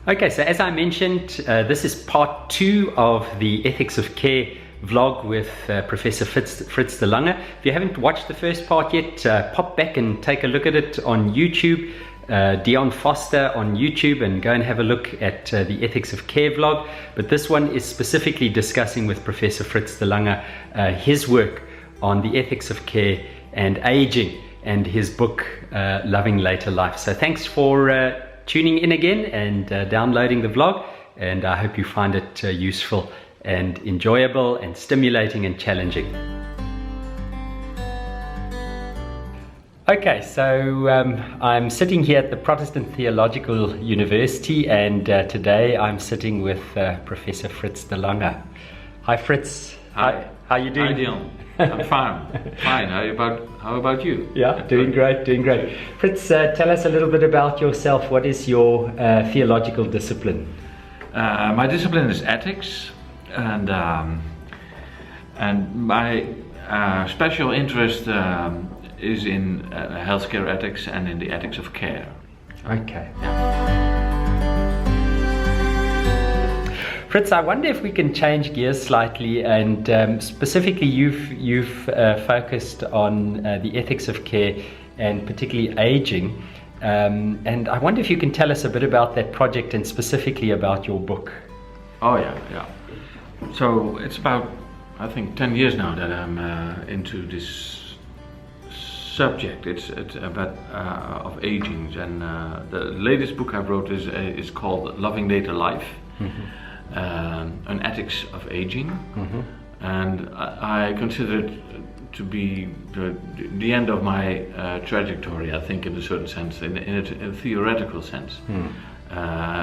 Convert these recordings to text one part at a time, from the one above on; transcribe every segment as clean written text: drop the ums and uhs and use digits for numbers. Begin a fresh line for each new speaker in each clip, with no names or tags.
Okay, so as I mentioned, this is part 2 of the Ethics of Care vlog with Professor Fritz de Lange. If you haven't watched the first part yet, pop back and take a look at it on YouTube, Dion Forster on YouTube, and go and have a look at the Ethics of Care vlog. But this one is specifically discussing with Professor Fritz de Lange his work on the ethics of care and aging, and his book Loving Later Life. So thanks for tuning in again and downloading the vlog, and I hope you find it useful and enjoyable and stimulating and challenging. Okay, so I'm sitting here at the Protestant Theological University, and today I'm sitting with Professor Fritz de Lange. Hi Fritz.
Hi.
How you doing?
Hi Dion. I'm fine. Fine. How about you?
Yeah, doing great, doing great. Fritz, tell us a little bit about yourself. What is your theological discipline?
My discipline is ethics, and my special interest is in healthcare ethics and in the ethics of care.
Okay.
Yeah.
Fritz, I wonder if we can change gears slightly, and specifically you've focused on the ethics of care and particularly aging, and I wonder if you can tell us a bit about that project and specifically about your book.
Oh yeah. So it's about, I think, 10 years now that I'm into this subject. It's about of aging, and the latest book I wrote is called Loving Later Life. Mm-hmm. An ethics of aging, mm-hmm. and I consider it to be the end of my trajectory, I think, in a certain sense, in a theoretical sense. Mm.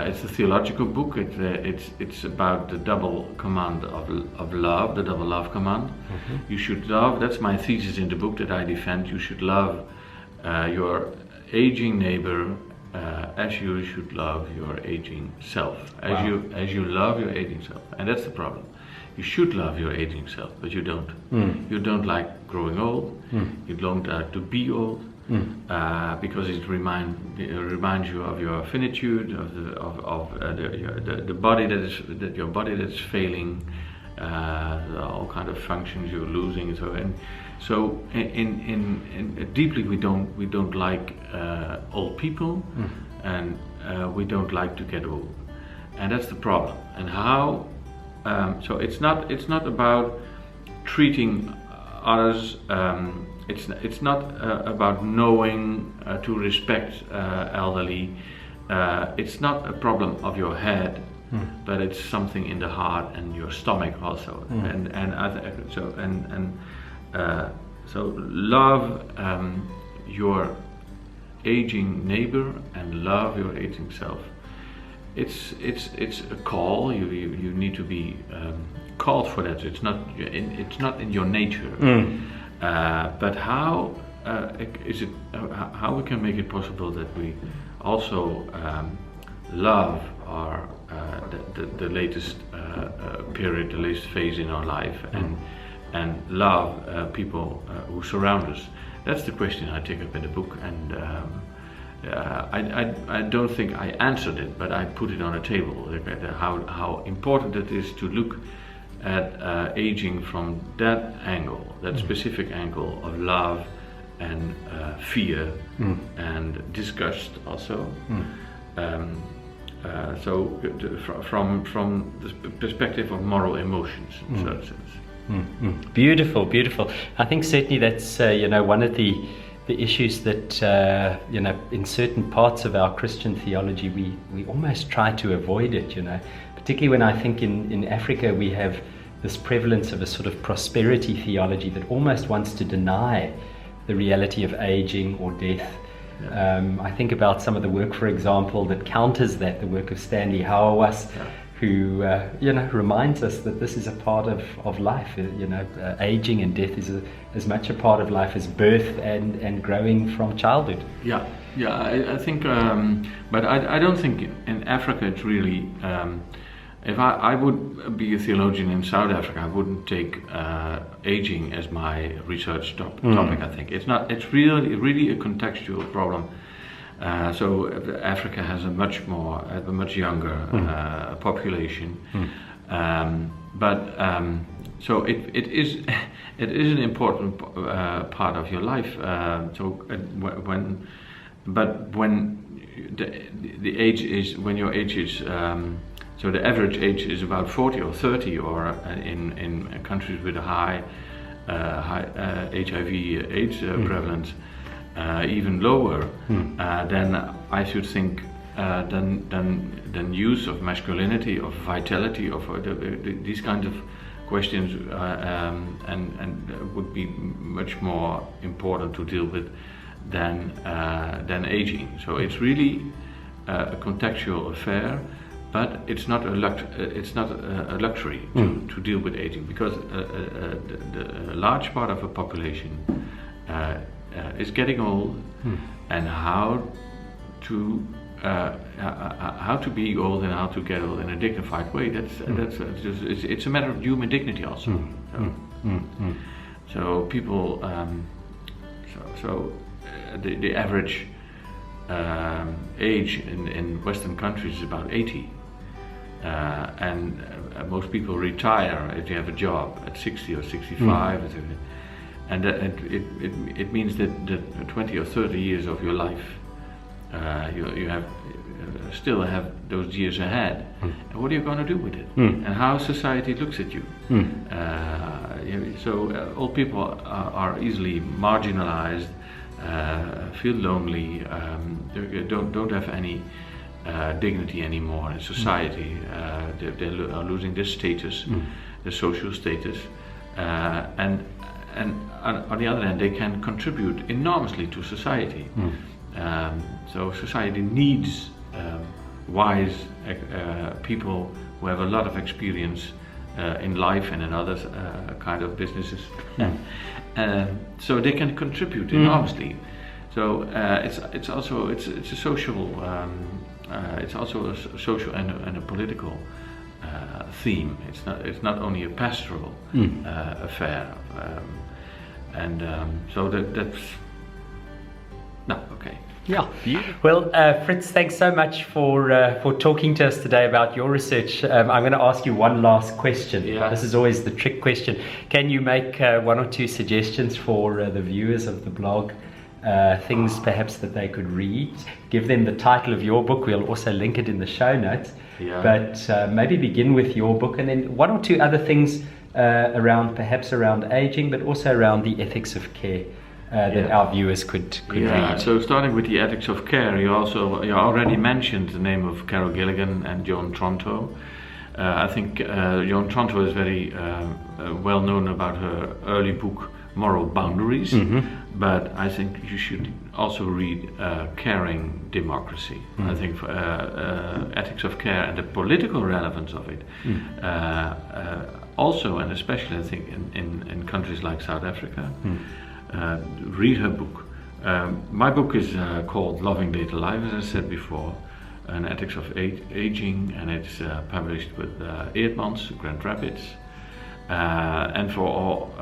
It's a theological book. It's about the double command of love, the double love command. Mm-hmm. You should love, that's my thesis in the book that I defend, you should love your aging neighbor as you should love your aging self, as you love your aging self. And that's the problem. You should love your aging self, but you don't. Mm. You don't like growing old. Mm. You don't like to be old, because it reminds you of your finitude, of the body your body that's failing, all kind of functions you're losing. So in deeply we don't like old people, and we don't like to get old, and that's the problem. And how? So it's not about treating others. It's not about knowing to respect elderly. It's not a problem of your head, but it's something in the heart and your stomach also. So love your aging neighbor and love your aging self. It's a call. You need to be called for that. It's not in your nature. But how is it? How we can make it possible that we also love our the latest period, the latest phase in our life, and love people who surround us. That's the question I take up in the book, and I don't think I answered it, but I put it on a table. How important it is to look at aging from that angle, that specific angle of love and fear and disgust also. So from the perspective of moral emotions, in certain sense.
Beautiful, beautiful. I think certainly that's one of the issues that in certain parts of our Christian theology we almost try to avoid it. Particularly when I think in Africa we have this prevalence of a sort of prosperity theology that almost wants to deny the reality of aging or death. Yeah. I think about some of the work, for example, that counters that, the work of Stanley Hauerwas, who reminds us that this is a part of life. Aging and death is as much a part of life as birth and growing from childhood.
Yeah, I think, but I don't think in Africa it's really. If I would be a theologian in South Africa, I wouldn't take aging as my research topic. I think it's not. It's really a contextual problem. So Africa has a much younger population, so it is an important part of your life. When the age is, when your age is, so the average age is about 40 or 30, or in countries with a high HIV/AIDS prevalence, even lower, then I should think then use of masculinity, of vitality, of these kinds of questions, and would be much more important to deal with than aging. So it's really a contextual affair, but it's not a luxury to deal with aging, because a large part of a population is getting old, and how to be old and how to get old in a dignified way. It's a matter of human dignity also. So people, the average age in Western countries is about 80, and most people retire if they have a job at 60 or 65, and it means that 20 or 30 years of your life you have still have those years ahead. And what are you going to do with it? And how society looks at you. So old people are easily marginalized, feel lonely, don't have any dignity anymore in society. They are losing their status, their social status, and on the other hand, they can contribute enormously to society. So society needs wise people who have a lot of experience in life and in other kind of businesses, so they can contribute enormously. So it's also a social and a political theme. It's not only a pastoral affair, so that's no okay.
Yeah. Well, Fritz, thanks so much for talking to us today about your research. I'm going to ask you one last question.
Yeah.
This is always the trick question. Can you make one or two suggestions for the viewers of the blog? Things perhaps that they could read. Give them the title of your book. We'll also link it in the show notes.
Yeah.
But maybe begin with your book, and then one or two other things around aging, but also around the ethics of care. That our viewers could read.
So starting with the ethics of care, you already mentioned the name of Carol Gilligan and Joan Tronto. I think Joan Tronto is very well known about her early book Moral Boundaries, but I think you should also read Caring Democracy. I think for, ethics of care and the political relevance of it, also and especially I think in countries like South Africa. Read her book. My book is called Loving Later Life, as I said before, an ethics of aging, and it's published with Eerdmans, Grand Rapids. And for all,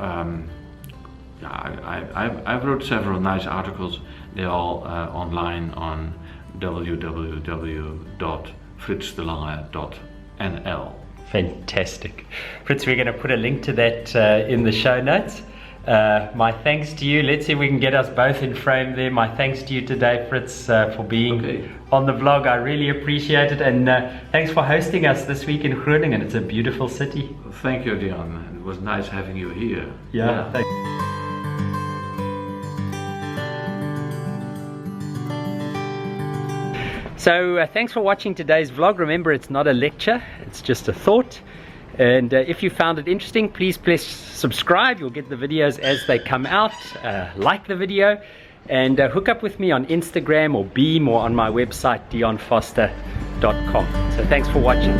I've wrote several nice articles. They're all online on www.fritsdelange.nl.
Fantastic. Fritz, we're going to put a link to that in the show notes. My thanks to you. Let's see if we can get us both in frame there. My thanks to you today, Fritz, for being on the vlog. I really appreciate it, and thanks for hosting us this week in Groningen. It's a beautiful city.
Thank you, Dion. It was nice having you here.
Yeah. Thanks. So thanks for watching today's vlog. Remember, it's not a lecture, it's just a thought. And if you found it interesting, please subscribe. You'll get the videos as they come out. Like the video, and hook up with me on Instagram or Beme or on my website dionforster.com. So thanks for watching.